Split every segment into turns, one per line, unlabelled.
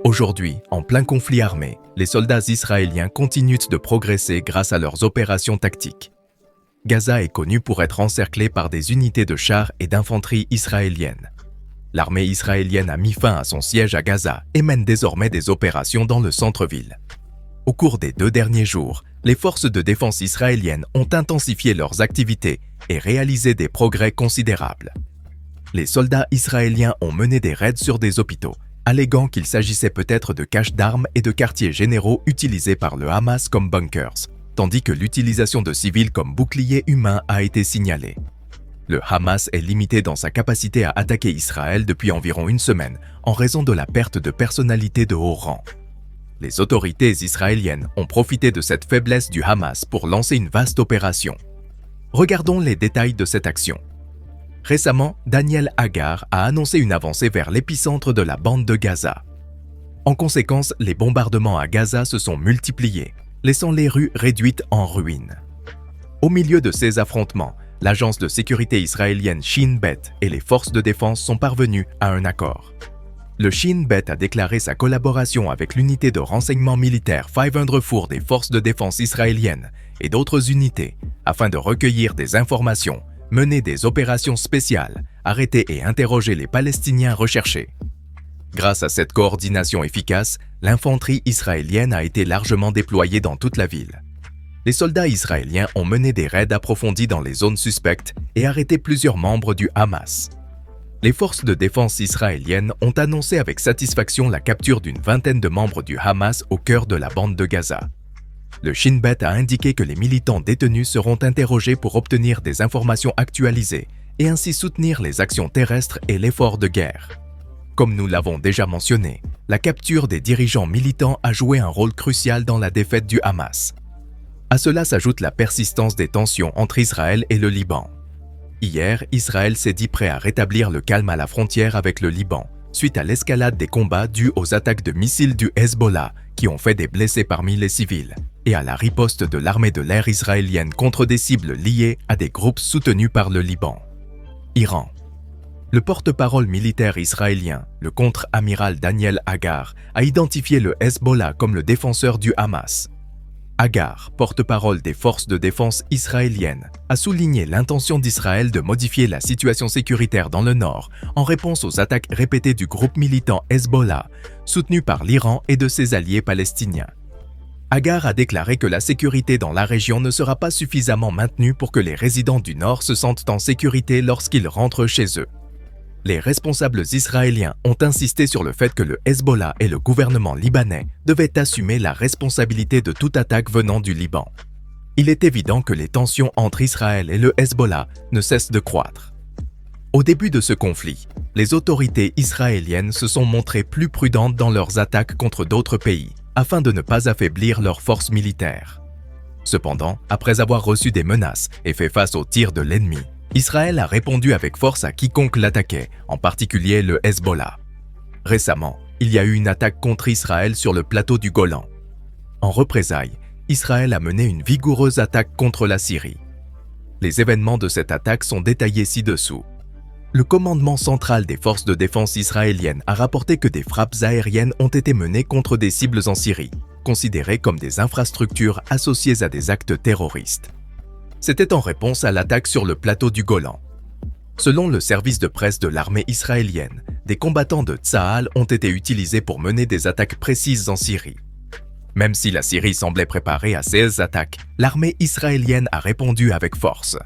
Aujourd'hui, en plein conflit armé, les soldats israéliens continuent de progresser grâce à leurs opérations tactiques. Gaza est connue pour être encerclée par des unités de chars et d'infanterie israéliennes. L'armée israélienne a mis fin à son siège à Gaza et mène désormais des opérations dans le centre-ville. Au cours des 2 derniers jours, les forces de défense israéliennes ont intensifié leurs activités et réalisé des progrès considérables. Les soldats israéliens ont mené des raids sur des hôpitaux, alléguant qu'il s'agissait peut-être de caches d'armes et de quartiers généraux utilisés par le Hamas comme bunkers, tandis que l'utilisation de civils comme boucliers humains a été signalée. Le Hamas est limité dans sa capacité à attaquer Israël depuis environ une semaine en raison de la perte de personnalités de haut rang. Les autorités israéliennes ont profité de cette faiblesse du Hamas pour lancer une vaste opération. Regardons les détails de cette action. Récemment, Daniel Hagar a annoncé une avancée vers l'épicentre de la bande de Gaza. En conséquence, les bombardements à Gaza se sont multipliés, laissant les rues réduites en ruines. Au milieu de ces affrontements, l'agence de sécurité israélienne Shin Bet et les forces de défense sont parvenus à un accord. Le Shin Bet a déclaré sa collaboration avec l'unité de renseignement militaire 504 des forces de défense israéliennes et d'autres unités afin de recueillir des informations, mener des opérations spéciales, arrêter et interroger les Palestiniens recherchés. Grâce à cette coordination efficace, l'infanterie israélienne a été largement déployée dans toute la ville. Les soldats israéliens ont mené des raids approfondis dans les zones suspectes et arrêté plusieurs membres du Hamas. Les forces de défense israéliennes ont annoncé avec satisfaction la capture d'une vingtaine de membres du Hamas au cœur de la bande de Gaza. Le Shin Bet a indiqué que les militants détenus seront interrogés pour obtenir des informations actualisées et ainsi soutenir les actions terrestres et l'effort de guerre. Comme nous l'avons déjà mentionné, la capture des dirigeants militants a joué un rôle crucial dans la défaite du Hamas. À cela s'ajoute la persistance des tensions entre Israël et le Liban. Hier, Israël s'est dit prêt à rétablir le calme à la frontière avec le Liban, suite à l'escalade des combats dus aux attaques de missiles du Hezbollah qui ont fait des blessés parmi les civils, et à la riposte de l'armée de l'air israélienne contre des cibles liées à des groupes soutenus par le Liban. Iran. Le porte-parole militaire israélien, le contre-amiral Daniel Hagar, a identifié le Hezbollah comme le défenseur du Hamas. Hagar, porte-parole des forces de défense israéliennes, a souligné l'intention d'Israël de modifier la situation sécuritaire dans le nord en réponse aux attaques répétées du groupe militant Hezbollah, soutenu par l'Iran et de ses alliés palestiniens. Hagar a déclaré que la sécurité dans la région ne sera pas suffisamment maintenue pour que les résidents du nord se sentent en sécurité lorsqu'ils rentrent chez eux. Les responsables israéliens ont insisté sur le fait que le Hezbollah et le gouvernement libanais devaient assumer la responsabilité de toute attaque venant du Liban. Il est évident que les tensions entre Israël et le Hezbollah ne cessent de croître. Au début de ce conflit, les autorités israéliennes se sont montrées plus prudentes dans leurs attaques contre d'autres pays, afin de ne pas affaiblir leurs forces militaires. Cependant, après avoir reçu des menaces et fait face aux tirs de l'ennemi, Israël a répondu avec force à quiconque l'attaquait, en particulier le Hezbollah. Récemment, il y a eu une attaque contre Israël sur le plateau du Golan. En représailles, Israël a mené une vigoureuse attaque contre la Syrie. Les événements de cette attaque sont détaillés ci-dessous. Le commandement central des forces de défense israéliennes a rapporté que des frappes aériennes ont été menées contre des cibles en Syrie, considérées comme des infrastructures associées à des actes terroristes. C'était en réponse à l'attaque sur le plateau du Golan. Selon le service de presse de l'armée israélienne, des combattants de Tsahal ont été utilisés pour mener des attaques précises en Syrie. Même si la Syrie semblait préparée à ces attaques, l'armée israélienne a répondu avec force.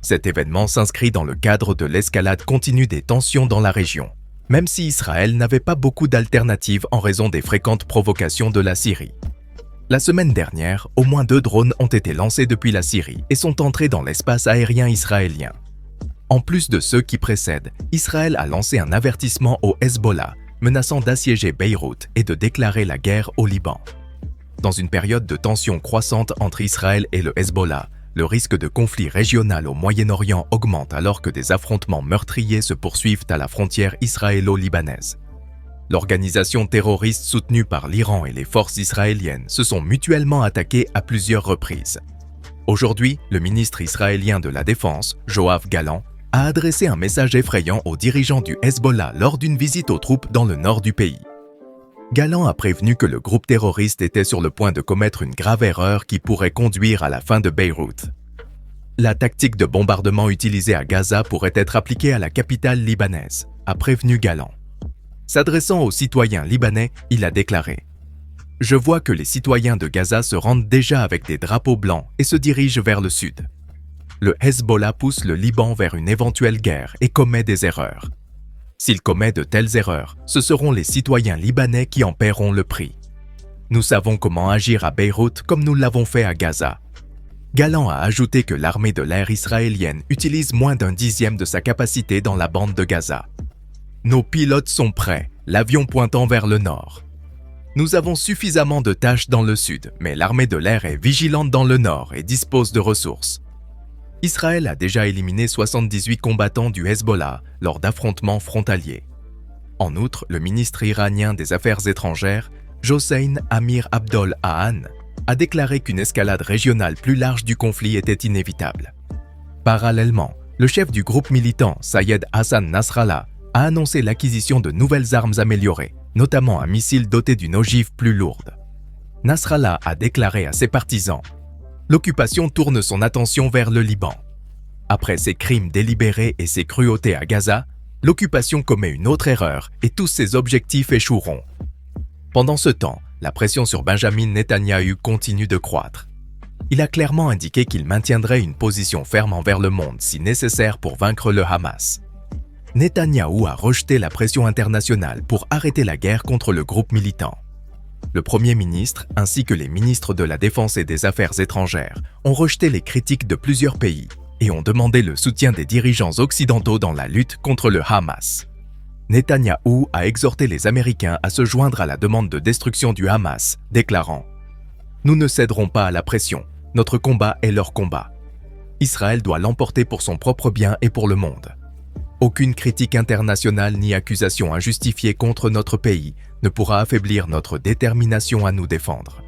Cet événement s'inscrit dans le cadre de l'escalade continue des tensions dans la région, même si Israël n'avait pas beaucoup d'alternatives en raison des fréquentes provocations de la Syrie. La semaine dernière, au moins 2 drones ont été lancés depuis la Syrie et sont entrés dans l'espace aérien israélien. En plus de ceux qui précèdent, Israël a lancé un avertissement au Hezbollah, menaçant d'assiéger Beyrouth et de déclarer la guerre au Liban. Dans une période de tension croissante entre Israël et le Hezbollah, le risque de conflit régional au Moyen-Orient augmente alors que des affrontements meurtriers se poursuivent à la frontière israélo-libanaise. L'organisation terroriste soutenue par l'Iran et les forces israéliennes se sont mutuellement attaquées à plusieurs reprises. Aujourd'hui, le ministre israélien de la Défense, Yoav Gallant, a adressé un message effrayant aux dirigeants du Hezbollah lors d'une visite aux troupes dans le nord du pays. Galland a prévenu que le groupe terroriste était sur le point de commettre une grave erreur qui pourrait conduire à la fin de Beyrouth. La tactique de bombardement utilisée à Gaza pourrait être appliquée à la capitale libanaise, a prévenu Galland. S'adressant aux citoyens libanais, il a déclaré « Je vois que les citoyens de Gaza se rendent déjà avec des drapeaux blancs et se dirigent vers le sud. Le Hezbollah pousse le Liban vers une éventuelle guerre et commet des erreurs. S'il commet de telles erreurs, ce seront les citoyens libanais qui en paieront le prix. Nous savons comment agir à Beyrouth comme nous l'avons fait à Gaza. » Galland a ajouté que l'armée de l'air israélienne utilise moins d'un dixième de sa capacité dans la bande de Gaza. Nos pilotes sont prêts, l'avion pointant vers le nord. Nous avons suffisamment de tâches dans le sud, mais l'armée de l'air est vigilante dans le nord et dispose de ressources. Israël a déjà éliminé 78 combattants du Hezbollah lors d'affrontements frontaliers. En outre, le ministre iranien des Affaires étrangères, Hossein Amir Abdol Ahan, a déclaré qu'une escalade régionale plus large du conflit était inévitable. Parallèlement, le chef du groupe militant, Sayed Hassan Nasrallah, a annoncé l'acquisition de nouvelles armes améliorées, notamment un missile doté d'une ogive plus lourde. Nasrallah a déclaré à ses partisans « L'occupation tourne son attention vers le Liban. Après ses crimes délibérés et ses cruautés à Gaza, l'occupation commet une autre erreur et tous ses objectifs échoueront. » Pendant ce temps, la pression sur Benjamin Netanyahou continue de croître. Il a clairement indiqué qu'il maintiendrait une position ferme envers le monde si nécessaire pour vaincre le Hamas. Netanyahou a rejeté la pression internationale pour arrêter la guerre contre le groupe militant. Le Premier ministre ainsi que les ministres de la Défense et des Affaires étrangères ont rejeté les critiques de plusieurs pays et ont demandé le soutien des dirigeants occidentaux dans la lutte contre le Hamas. Netanyahou a exhorté les Américains à se joindre à la demande de destruction du Hamas, déclarant « Nous ne céderons pas à la pression, notre combat est leur combat. Israël doit l'emporter pour son propre bien et pour le monde. Aucune critique internationale ni accusation injustifiée contre notre pays ne pourra affaiblir notre détermination à nous défendre.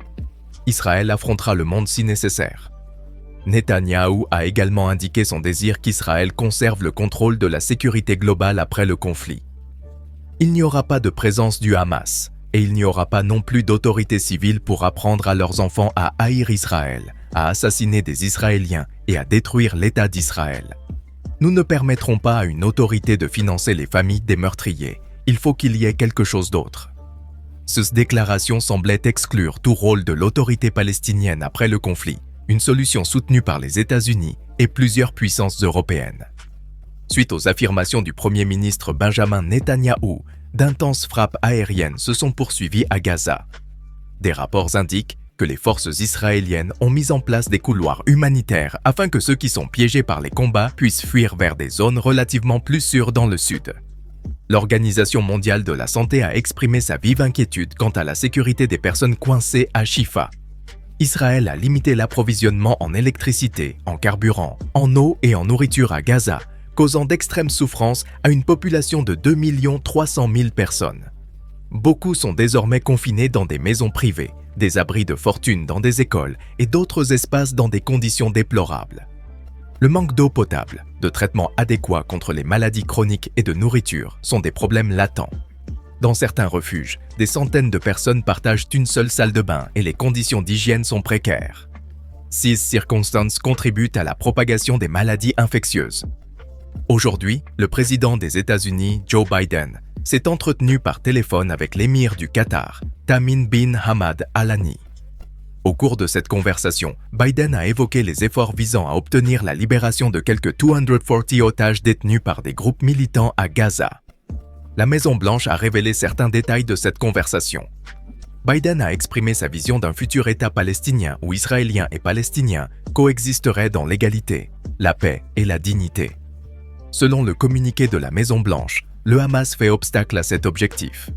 Israël affrontera le monde si nécessaire. » Netanyahou a également indiqué son désir qu'Israël conserve le contrôle de la sécurité globale après le conflit. Il n'y aura pas de présence du Hamas, et il n'y aura pas non plus d'autorités civiles pour apprendre à leurs enfants à haïr Israël, à assassiner des Israéliens et à détruire l'État d'Israël. Nous ne permettrons pas à une autorité de financer les familles des meurtriers. Il faut qu'il y ait quelque chose d'autre. Cette déclaration semblait exclure tout rôle de l'autorité palestinienne après le conflit, une solution soutenue par les États-Unis et plusieurs puissances européennes. Suite aux affirmations du Premier ministre Benjamin Netanyahou, d'intenses frappes aériennes se sont poursuivies à Gaza. Des rapports indiquent que les forces israéliennes ont mis en place des couloirs humanitaires afin que ceux qui sont piégés par les combats puissent fuir vers des zones relativement plus sûres dans le sud. L'Organisation mondiale de la santé a exprimé sa vive inquiétude quant à la sécurité des personnes coincées à Chifa. Israël a limité l'approvisionnement en électricité, en carburant, en eau et en nourriture à Gaza, causant d'extrêmes souffrances à une population de 2 300 000 personnes. Beaucoup sont désormais confinés dans des maisons privées, des abris de fortune dans des écoles et d'autres espaces dans des conditions déplorables. Le manque d'eau potable, de traitements adéquats contre les maladies chroniques et de nourriture sont des problèmes latents. Dans certains refuges, des centaines de personnes partagent une seule salle de bain et les conditions d'hygiène sont précaires. Ces circonstances contribuent à la propagation des maladies infectieuses. Aujourd'hui, le président des États-Unis, Joe Biden, s'est entretenu par téléphone avec l'émir du Qatar, Tamim bin Hamad Al Thani. Au cours de cette conversation, Biden a évoqué les efforts visant à obtenir la libération de quelques 240 otages détenus par des groupes militants à Gaza. La Maison-Blanche a révélé certains détails de cette conversation. Biden a exprimé sa vision d'un futur État palestinien où Israéliens et Palestiniens coexisteraient dans l'égalité, la paix et la dignité. Selon le communiqué de la Maison-Blanche, le Hamas fait obstacle à cet objectif.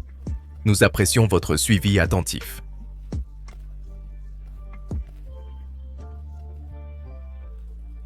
Nous apprécions votre suivi attentif.